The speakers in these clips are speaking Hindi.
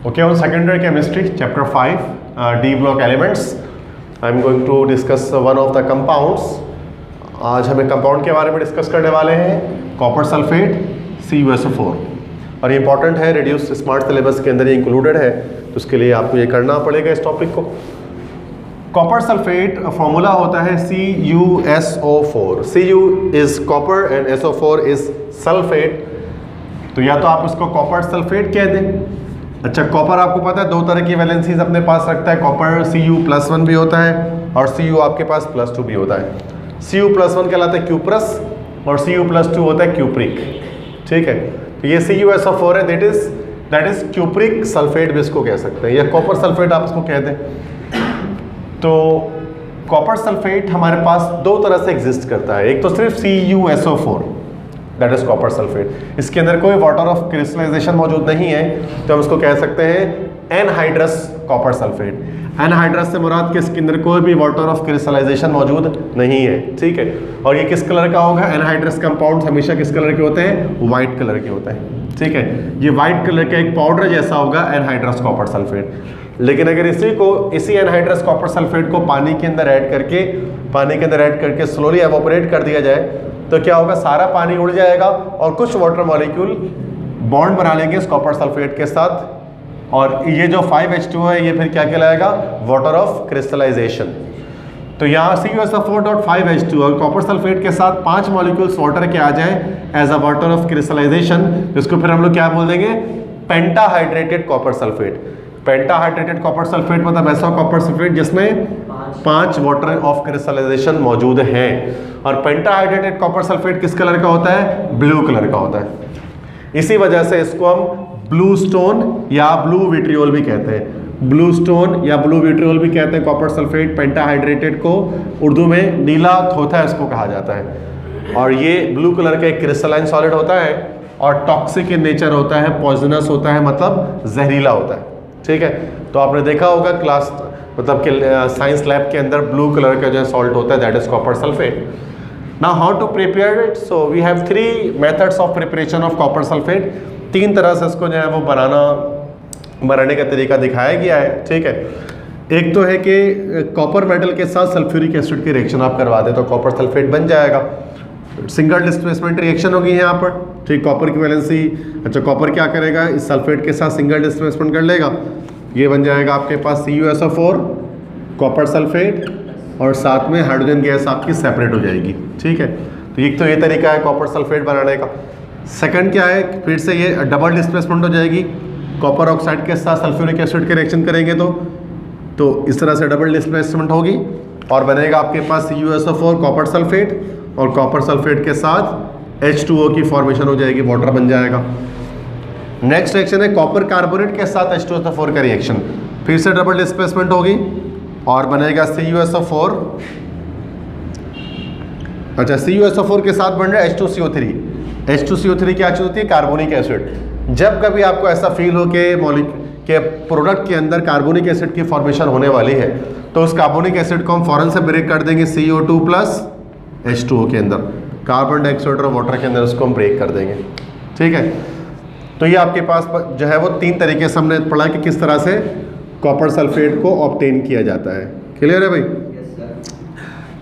Okay, on secondary chemistry, chapter 5, D block elements, I am going to discuss one of the compounds. आज हमें कंपाउंड के बारे में डिस्कस करने वाले हैं, कॉपर सल्फेट CuSO4, और ये इंपॉर्टेंट है, रिड्यूस स्मार्ट सिलेबस के अंदर ये इंक्लूडेड है, तो उसके लिए आपको ये करना पड़ेगा इस टॉपिक को। कॉपर सल्फेट फॉर्मूला होता है CuSO4, Cu is copper and SO4 is sulphate. तो या तो आप उसको कॉपर सल्फेट कह दें। अच्छा, कॉपर आपको पता है दो तरह की वैलेंसीज अपने पास रखता है, कॉपर Cu+1 भी होता है और Cu आपके पास +2 भी होता है। Cu+1 कहलाता है क्यूप्रस और Cu+2 होता है क्यूप्रिक। ठीक है, तो ये CuSO4 है, दैट इज क्यूप्रिक सल्फेट भी इसको कह सकते हैं, या कॉपर सल्फेट आप इसको कह दें। तो कॉपर सल्फेट हमारे पास दो तरह से एग्जिस्ट करता है, एक तो सिर्फ CuSO4 that is copper sulphate, इसके अंदर कोई वाटर ऑफ क्रिस्टलाइजेशन मौजूद नहीं है, तो हम इसको कह सकते हैं एनहाइड्रस कॉपर सल्फेट। एनहाइड्रस से मुराद कि इसके अंदर कोई भी वाटर ऑफ क्रिस्टलाइजेशन मौजूद नहीं है। ठीक है, और ये किस कलर का होगा? एनहाइड्रस कंपाउंड हमेशा किस कलर के होते हैं? वाइट कलर के होते हैं। ठीक है, ये वाइट कलर का एक पाउडर जैसा होगा एनहाइड्रस कॉपर सल्फेट। लेकिन अगर इसी एनहाइड्रस कॉपर सल्फेट को पानी के अंदर ऐड करके स्लोली एवोपरेट कर दिया जाए तो क्या होगा? सारा पानी उड़ जाएगा और कुछ वाटर मॉलिक्यूल बॉन्ड बना लेंगे इस कॉपर सल्फेट के साथ, और ये जो 5H2 है ये फिर क्या कहलाएगा? Water of crystallisation. तो यहाँ CuSO4.5H2 और कॉपर सल्फेट के साथ 5 मॉलिक्यूल्स वाटर के आ जाएं as a water of crystallisation, इसको फिर हम लोग क्या बोल देंगे? Pentahydrated copper sulphate. Pentahydrated copper sulphate मतलब ऐसा कॉपर सल्फेट जिसमें 5 वाटर ऑफ क्रिस्टलाइजेशन मौजूद हैं। और पेंटाहाइड्रेटेड कॉपर सल्फेट किस कलर का होता है? ब्लू कलर का होता है। इसी वजह से इसको हम ब्लू स्टोन या ब्लू विट्रियोल भी कहते हैं। ब्लू स्टोन या ब्लू विट्रियोल भी कहते हैं कॉपर सल्फेट पेंटाहाइड्रेटेड को, उर्दू में नीला थोथा इसको कहा जाता है। और ये ब्लू कलर का एक क्रिस्टलाइन सॉलिड होता है और टॉक्सिक इन नेचर होता है, पॉइजनस होता है, मतलब जहरीला होता है। ठीक है, तो आपने देखा होगा क्लास मतलब कि साइंस लैब के अंदर ब्लू कलर का जो सॉल्ट होता है that is copper sulphate. Now how to prepare it? So we have 3 methods of preparation of copper sulphate. 3 तरह से इसको जो है वो बनाने का तरीका दिखाया गया है। ठीक है, एक तो है कि कॉपर मेटल के साथ सल्फ्यूरिक एसिड की रिएक्शन आप करवा दें तो कॉपर सल्फेट बन जाएगा। सिंगल डिस्प्लेसमेंट रिएक्शन होगी यहाँ पर। ठीक, कॉपर की वैलेंसी, अच्छा कॉपर क्या करेगा? इस सल्फेट के साथ सिंगल डिस्प्लेसमेंट कर लेगा, ये बन जाएगा आपके पास CuSO4 कॉपर सल्फेट, और साथ में हाइड्रोजन गैस आपकी सेपरेट हो जाएगी। ठीक है, तो एक तो ये तरीका है कॉपर सल्फेट बनाने का। सेकंड क्या है? फिर से ये डबल डिस्प्लेसमेंट हो जाएगी, कॉपर ऑक्साइड के साथ सल्फ्यूरिक एसिड के रिएक्शन करेंगे तो इस तरह से डबल डिस्प्लेसमेंट होगी और बनेगा आपके पास CuSO4 कॉपर सल्फेट, और कॉपर सल्फेट के साथ H2O की फॉर्मेशन हो जाएगी, वाटर बन जाएगा। नेक्स्ट रिएक्शन है कॉपर कार्बोनेट के साथ H2SO4 का रिएक्शन, फिर से डबल डिस्प्लेसमेंट होगी और बनेगा CuSO4। अच्छा, CuSO4 के साथ बन रहा है H2CO3। H2CO3 क्या चीज़ होती है? Carbonic acid. जब कभी आपको ऐसा फील हो कि प्रोडक्ट के अंदर कार्बोनिक एसिड की फॉर्मेशन होने वाली है तो उस कार्बोनिक एसिड को हम फौरन से ब्रेक कर देंगे CO2 प्लस H2O के अंदर, कार्बन डाइऑक्साइड और वाटर के अंदर उसको हम ब्रेक कर देंगे। ठीक है, तो ये आपके पास जो है वो 3 तरीके से हमने पढ़ा कि किस तरह से कॉपर सल्फेट को ऑब्टेन किया जाता है। क्लियर है भाई?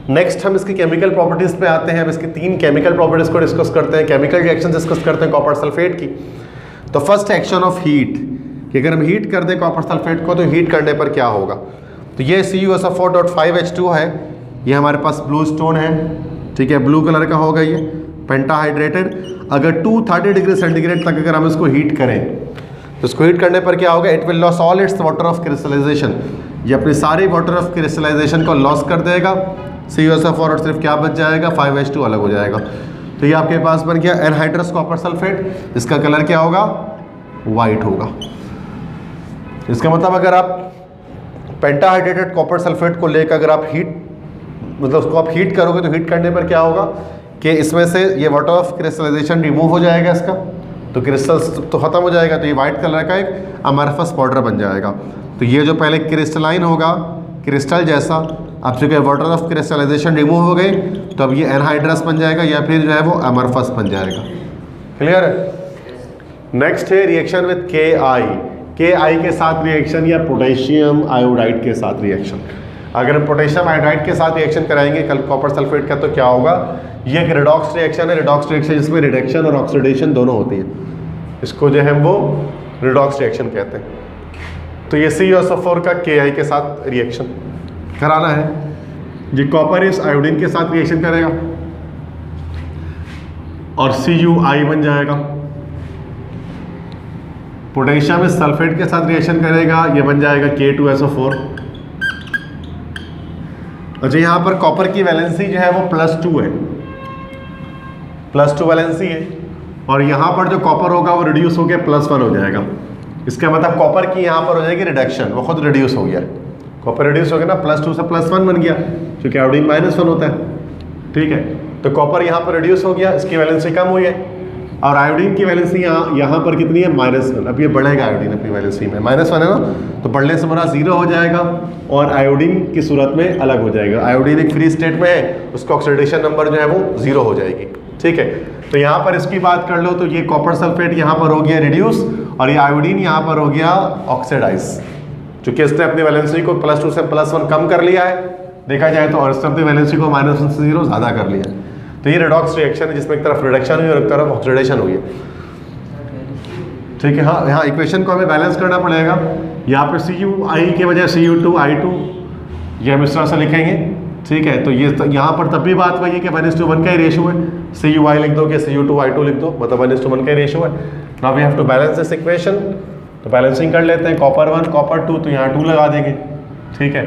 नेक्स्ट हम इसकी केमिकल प्रॉपर्टीज़ पे आते हैं। अब इसकी 3 केमिकल प्रॉपर्टीज़ को डिस्कस करते हैं, केमिकल रिएक्शन डिस्कस करते हैं कॉपर सल्फेट की। तो फर्स्ट एक्शन ऑफ हीट, कि अगर हम हीट कर दें कॉपर सल्फेट को तो हीट करने पर क्या होगा? तो ये CuSO4.5H2 है, ये हमारे पास ब्लू स्टोन है। ठीक है, ब्लू कलर का होगा ये पेंटाहाइड्रेटेड। अगर 230 डिग्री सेंटीग्रेड तक अगर हम इसको हीट करें तो इसको हीट करने पर क्या होगा? It will loss all its water of crystallisation, ये अपनी सारी वाटर ऑफ क्रिस्टलाइजेशन को लॉस कर देगा। CuSO4 और सिर्फ क्या बच जाएगा? 5H2 अलग हो जाएगा। तो ये आपके पास बन गया एनहाइड्रस कॉपर सल्फेट। इसका कलर क्या होगा? वाइट होगा। इसका मतलब अगर आप पेंटाहाइड्रेटेड कॉपर सल्फेट को लेकर अगर आप उसको आप हीट करोगे तो हीट करने पर क्या होगा कि इसमें से ये वाटर ऑफ क्रिस्टलाइजेशन रिमूव हो जाएगा इसका, तो क्रिस्टल्स तो ख़त्म हो जाएगा, तो ये वाइट कलर का एक अमरफस पाउडर बन जाएगा। तो ये जो पहले क्रिस्टलाइन होगा, क्रिस्टल जैसा, अब चूँकि वाटर ऑफ क्रिस्टलाइजेशन रिमूव हो गई तो अब ये एनहाइड्रस बन जाएगा या फिर जो है वो अमरफस बन जाएगा। क्लियर है? नेक्स्ट है रिएक्शन विद Ki। KI के साथ रिएक्शन या पोटेशियम आयोडाइड के साथ रिएक्शन। अगर हम पोटेशियम आयोडाइड के साथ रिएक्शन कराएंगे कल कॉपर सल्फेट का, तो क्या होगा, ये एक रिडॉक्स रिएक्शन है। रिडॉक्स रिएक्शन जिसमें रिडक्शन और ऑक्सीडेशन दोनों होती है, इसको जो है वो रिडॉक्स रिएक्शन कहते हैं। तो ये CuSO4 का KI के साथ रिएक्शन कराना है। ये कॉपर इस आयोडीन के साथ रिएक्शन करेगा और CuI बन जाएगा। पोटेशियम इस सल्फेट के साथ रिएक्शन करेगा, ये बन जाएगा K2SO4। अच्छा, यहाँ पर कॉपर की वैलेंसी जो है वो +2 है, +2 वैलेंसी है, और यहाँ पर जो कॉपर होगा वो रिड्यूस होकर +1 हो जाएगा। इसका मतलब कॉपर की यहाँ पर हो जाएगी रिडक्शन, वो खुद रिड्यूस हो गया। कॉपर रिड्यूस हो गया ना, +2 से +1 बन गया, क्योंकि आयोडीन -1 होता है। ठीक है, तो कॉपर यहाँ पर रिड्यूस हो गया, इसकी वैलेंसी कम हुई है, और आयोडीन की वैलेंसी यहाँ पर कितनी है, -1। अब ये बढ़ेगा आयोडीन अपनी वैलेंसी में, -1 है ना, तो बढ़ने से हमारा 0 हो जाएगा और आयोडीन की सूरत में अलग हो जाएगा। आयोडीन एक फ्री स्टेट में है, उसका ऑक्सीडेशन नंबर जो है वो 0 हो जाएगी। ठीक है, तो यहाँ पर इसकी बात कर लो तो ये कॉपर सल्फेट यहाँ पर हो गया रिड्यूस, और ये आयोडीन यहाँ पर हो गया ऑक्सीडाइज, चूंकि इसने अपनी वैलेंसी को +2 से +1 कम कर लिया है देखा जाए तो, और इसने अपनी वैलेंसी को -1 से 0 ज़्यादा कर लिया है। तो ये रिडॉक्स रिएक्शन है जिसमें एक तरफ रिडक्शन हुई और एक तरफ ऑक्सीडेशन हुई है। ठीक है, हाँ यहाँ इक्वेशन को हमें बैलेंस करना पड़ेगा। यहाँ पे CuI के बजाय Cu2I2 ये हम इस तरह से लिखेंगे। ठीक है, तो ये यहाँ पर तब भी बात वही है कि 1:1 का ही रेशो है। CuI लिख दो कि Cu2I2 लिख दो, मतलब 1:1 का ही रेशो है। Now we have to balance this equation. तो बैलेंसिंग कर लेते हैं, कॉपर 1 कॉपर 2, तो यहाँ 2 लगा देंगे। ठीक है,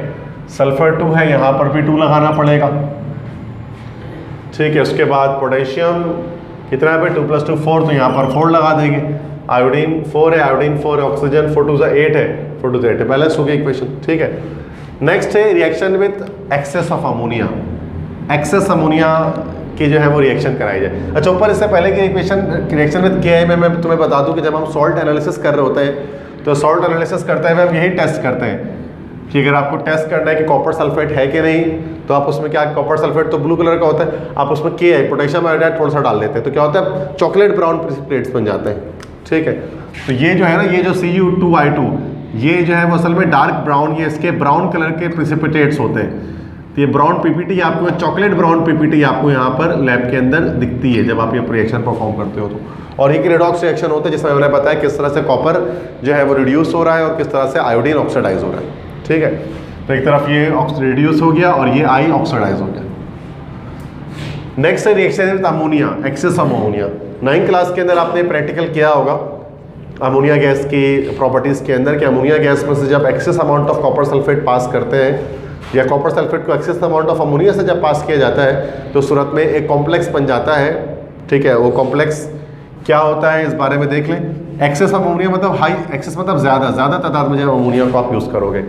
सल्फर 2 है, यहाँ पर भी 2 लगाना पड़ेगा। ठीक है, उसके बाद पोटेशियम कितना है, 2 + 2 4, तो यहाँ पर 4 लगा देंगे। आयोडीन 4 है, आयोडीन 4 है, ऑक्सीजन 4 2 8 है, 4 2 8 है, बैलेंस हो गया इक्वेशन। ठीक है, नेक्स्ट है reaction with excess of ammonia. Excess ammonia की जो है वो रिएक्शन कराई जाए। अच्छा, ऊपर इससे पहले की रिएक्शन विथ KI में मैं तुम्हें बता दूं कि जब हम सॉल्ट एनालिसिस कर रहे होते हैं तो सॉल्ट एनालिसिस करते हुए हम यही टेस्ट करते हैं कि अगर आपको टेस्ट करना है कि कॉपर सल्फेट है कि नहीं, तो आप उसमें क्या, कॉपर सल्फेट तो ब्लू कलर का होता है, आप उसमें KI पोटेशियम आयोडाइड थोड़ा सा डाल देते हैं, तो क्या होता है, चॉकलेट ब्राउन प्रेसिपिटेट्स बन जाते हैं। ठीक है, तो ये जो है ना, ये जो Cu2I2 ये जो है वो असल में डार्क ब्राउन, ये इसके ब्राउन कलर के प्रेसिपिटेट्स होते हैं। तो ये ब्राउन PPT आपको, चॉकलेट ब्राउन PPT आपको यहाँ पर लैब के अंदर दिखती है जब आप ये रिएक्शन परफॉर्म करते हो तो। और एक रिडॉक्स रिएक्शन होता है जिसमें मैंने बताया किस तरह से कॉपर जो है वो रिड्यूस हो रहा है और किस तरह से आयोडीन ऑक्सीडाइज हो रहा है। ठीक है, तो एक तरफ ये रिड्यूस हो गया और ये I ऑक्सीडाइज हो गया। नेक्स्ट है reaction with ammonia, excess ammonia. 9th class के अंदर आपने प्रैक्टिकल किया होगा अमोनिया गैस की प्रॉपर्टीज़ के अंदर कि अमोनिया गैस में से जब excess amount of copper sulphate pass करते हैं या कॉपर सल्फेट को एक्सेस अमाउंट ऑफ अमोनिया से जब पास किया जाता है तो सूरत में एक कॉम्प्लेक्स बन जाता है। ठीक है, वो कॉम्प्लेक्स क्या होता है इस बारे में देख लें। एक्सेस अमोनिया मतलब हाई, एक्सेस मतलब ज़्यादा तादाद में जब अमोनिया को आप यूज़ करोगे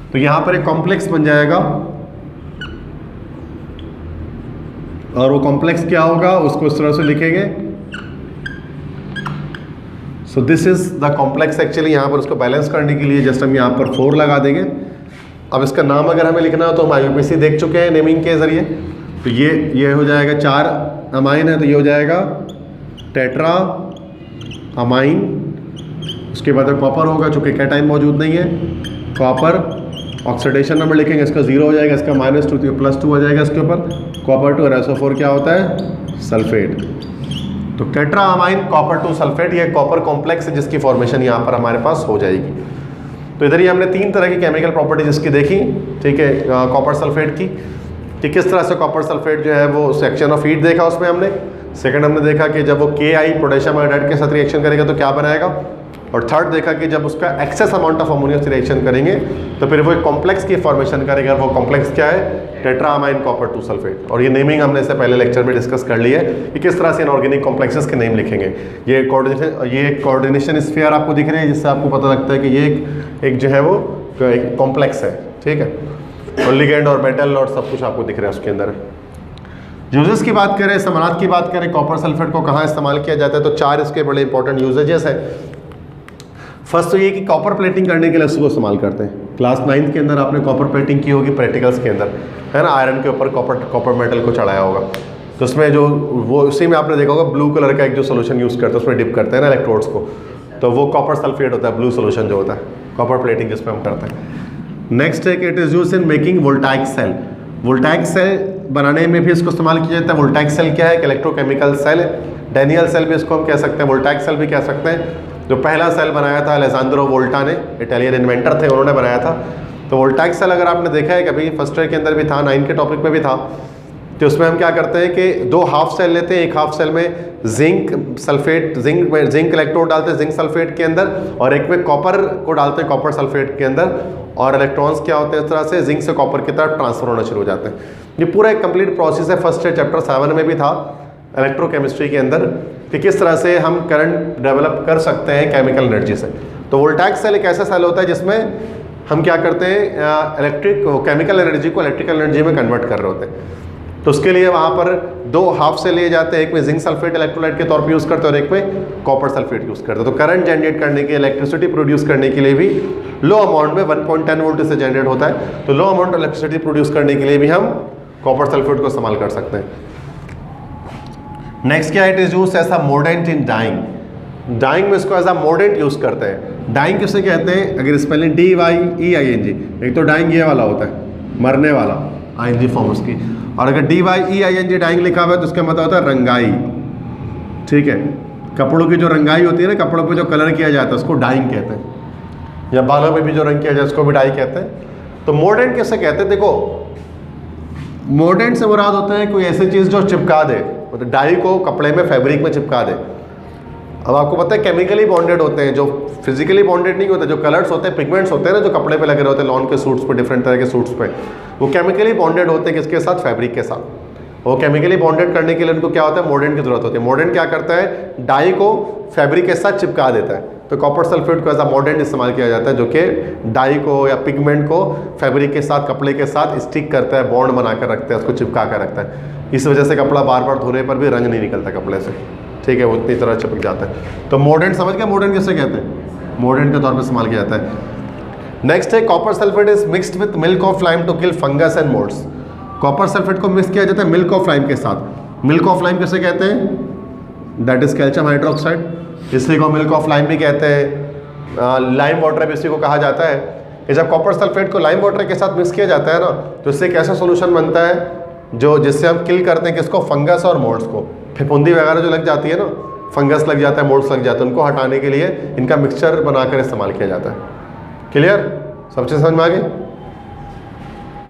तो यहाँ पर एक कॉम्प्लेक्स बन जाएगा, और वो कॉम्प्लेक्स क्या होगा उसको इस तरह से लिखेंगे। So this is the complex. Actually यहाँ पर उसको बैलेंस करने के लिए जस्ट हम यहाँ पर 4 लगा देंगे। अब इसका नाम अगर हमें लिखना हो तो हम IUPAC देख चुके हैं नेमिंग के जरिए। तो ये हो जाएगा 4 अमाइन है तो ये हो जाएगा टेट्रा अमाइन। उसके बाद कॉपर होगा, चूँकि कैटाइन मौजूद नहीं है, कॉपर ऑक्सीडेशन नंबर लिखेंगे, इसका 0 हो जाएगा, इसका -2 तो +2 हो जाएगा इसके ऊपर। कॉपर 2 और SO4 क्या होता है, सल्फेट। तो टेट्रा अमाइन कॉपर 2 सल्फेट, ये कॉपर कॉम्प्लेक्स है जिसकी फॉर्मेशन यहाँ पर हमारे पास हो जाएगी। तो इधर ही हमने 3 तरह की केमिकल प्रॉपर्टीज इसकी देखी। ठीक है, कॉपर सल्फेट की कि किस तरह से कॉपर सल्फेट जो है वो सेक्शन ऑफ हीट देखा उसमें हमने। सेकंड हमने देखा कि जब वो KI पोटेशियम आयोडाइड के साथ रिएक्शन करेगा तो क्या बनाएगा, और थर्ड देखा कि जब उसका एक्सेस अमाउंट ऑफ अमोनिया से रिएक्शन करेंगे तो फिर वो एक कॉम्प्लेक्स की फॉर्मेशन करेगा। वो कॉम्प्लेक्स क्या है, टेट्रा अमाइन कॉपर 2 सल्फेट। और ये नेमिंग हमने इससे पहले लेक्चर में डिस्कस कर ली है कि किस तरह से इनऑर्गेनिक कॉम्प्लेक्सेस के नेम लिखेंगे। ये कोऑर्डिनेशन स्फीयर आपको दिख रहे हैं जिससे आपको पता लगता है कि ये एक जो है वो कॉम्प्लेक्स है। ठीक है, और लिगेंड और मेटल और सब कुछ आपको दिख रहा है उसके अंदर। यूजेस की बात करें, इस्तेमाल की बात करें, कॉपर सल्फेट को कहाँ इस्तेमाल किया जाता है तो 4 इसके बड़े इंपॉर्टेंट यूजेजेस हैं। फर्स्ट तो ये कि कॉपर प्लेटिंग करने के लिए इसको इस्तेमाल करते हैं। क्लास 9th के अंदर आपने कॉपर प्लेटिंग की होगी प्रैक्टिकल्स के अंदर, है ना, आयरन के ऊपर कॉपर मेटल को चढ़ाया होगा। तो उसमें जो वो उसी में आपने देखा होगा ब्लू कलर का एक जो सोल्यूशन यूज़ करते हैं उसमें डिप करते हैं ना इलेक्ट्रोड्स को, तो वो कॉपर सल्फेट होता है, ब्लू सोल्यूशन जो होता है, कॉपर प्लेटिंग जिसमें हम करते हैं। नेक्स्ट है कि it is use in making voltaic cell. Voltaic cell बनाने में भी इसको इस्तेमाल किया जाता है। वोल्टाइक सेल क्या है? इलेक्ट्रोकेमिकल सेल है। डैनियल सेल भी इसको हम कह सकते हैं, वोल्टाइक सेल भी कह सकते हैं। जो पहला सेल बनाया था अलेजांद्रो वोल्टा ने, इटालियन इन्वेंटर थे, उन्होंने बनाया था। तो वोल्टाइक सेल अगर आपने देखा है कभी, फर्स्ट ईयर के अंदर भी था, 9 के टॉपिक में भी था, तो उसमें हम क्या करते हैं कि 2 हाफ सेल लेते हैं। एक हाफ सेल में जिंक सल्फेट, जिंक इलेक्ट्रोड डालते हैं जिंक सल्फेट के अंदर, और एक में कॉपर को डालते हैं कॉपर सल्फेट के अंदर, और इलेक्ट्रॉन्स क्या होते हैं इस तरह से जिंक से कॉपर की तरफ ट्रांसफर होना शुरू हो जाते हैं। ये पूरा एक कंप्लीट प्रोसेस है। फर्स्ट ईयर चैप्टर 7 में भी था इलेक्ट्रोकेमिस्ट्री के अंदर कि किस तरह से हम करंट डेवलप कर सकते हैं केमिकल एनर्जी से। तो वोल्टाइक सेल एक ऐसा सेल होता है जिसमें हम क्या करते हैं, केमिकल एनर्जी को इलेक्ट्रिकल एनर्जी में कन्वर्ट कर रहे होते हैं। तो उसके लिए वहाँ पर 2 हाफ से लिए जाते हैं, एक में जिंक सल्फेट इलेक्ट्रोलाइट के तौर पे यूज़ करते हैं और एक में कॉपर सल्फेट यूज़ करते हैं। तो करंट जनरेट करने के, इलेक्ट्रिसिटी प्रोड्यूस करने के लिए भी लो अमाउंट में 1.10 वोल्ट से जनरेट होता है। तो लो अमाउंट ऑफ इलेक्ट्रिसिटी प्रोड्यूस करने के लिए भी हम कॉपर सल्फेट को इस्तेमाल कर सकते हैं। नेक्स्ट क्या, it is use as a mordant in dyeing. Dyeing में इसको एज अ मोर्डेंट यूज़ करते हैं। डाइंग किसे कहते हैं? अगर स्पेलिंग DYEING, एक तो डाइंग ये वाला होता है, मरने वाला, ING फॉर्म उसकी, और अगर DYEING डाइंग लिखा हुआ है तो उसका मतलब होता है रंगाई। ठीक है, कपड़ों की जो रंगाई होती है ना, कपड़ों पे जो कलर किया जाता है उसको डाइंग कहते हैं, या बालों पे भी जो रंग किया जाए उसको भी डाई कहते हैं। तो मोर्डेंट किसे कहते हैं? देखो, मोर्डेंट से मुराद होता है कोई ऐसी चीज़ जो चिपका दे, मतलब डाई को कपड़े में, फैब्रिक में चिपका दे। अब आपको पता है केमिकली बॉन्डेड होते हैं, जो फिजिकली बॉन्डेड नहीं होते, जो कलर्स होते हैं, पिगमेंट्स होते हैं ना, जो कपड़े पे लगे रहते हैं, लॉन के सूट्स पे, डिफरेंट तरह के सूट्स पे, वो केमिकली बॉन्डेड होते हैं। किसके साथ? फैब्रिक के साथ। वो केमिकली बॉन्डेड करने के लिए उनको क्या होता है? मोर्डेंट की जरूरत होती है। मोर्डेंट क्या करता है? डाई को फैब्रिक के साथ चिपका देता है। तो कॉपर सल्फेट को एज अ मोर्डेंट इस्तेमाल किया जाता है, जो कि डाई को या पिगमेंट को फैब्रिक के साथ, कपड़े के साथ स्टिक करता है, बॉन्ड बनाकर रखता है, उसको चिपका कर रखता है। इस वजह से कपड़ा बार बार धोने पर भी रंग नहीं निकलता कपड़े से। ठीक है, वो इतनी तरह चिपक जाता है। तो मोर्डेंट समझ गया? मोर्डेंट किससे कहते हैं? मोर्डेंट के तौर पर इस्तेमाल किया जाता है। नेक्स्ट है copper sulphate is mixed with milk of lime to kill fungus and moulds. Copper sulphate को मिक्स किया जाता है मिल्क ऑफ लाइम के साथ। मिल्क ऑफ लाइम किसे कहते हैं? दैट इज कैल्शियम हाइड्रोक्साइड, इसी को मिल्क ऑफ लाइम भी कहते हैं। लाइम वाटर भी इसी को कहा जाता है। ये जब कॉपर सल्फेट को लाइम वाटर के साथ मिक्स किया जाता है ना, तो इससे एक ऐसा सोल्यूशन बनता है जो जिससे हम किल करते हैं किसको? फंगस और मोल्ड्स को। फफूंदी वगैरह जो लग जाती है ना, फंगस लग जाता है, मोल्ड्स लग जाते हैं, उनको हटाने के लिए इनका मिक्सचर बनाकर इस्तेमाल किया जाता है। क्लियर? सब चीज़ समझ में आ गई?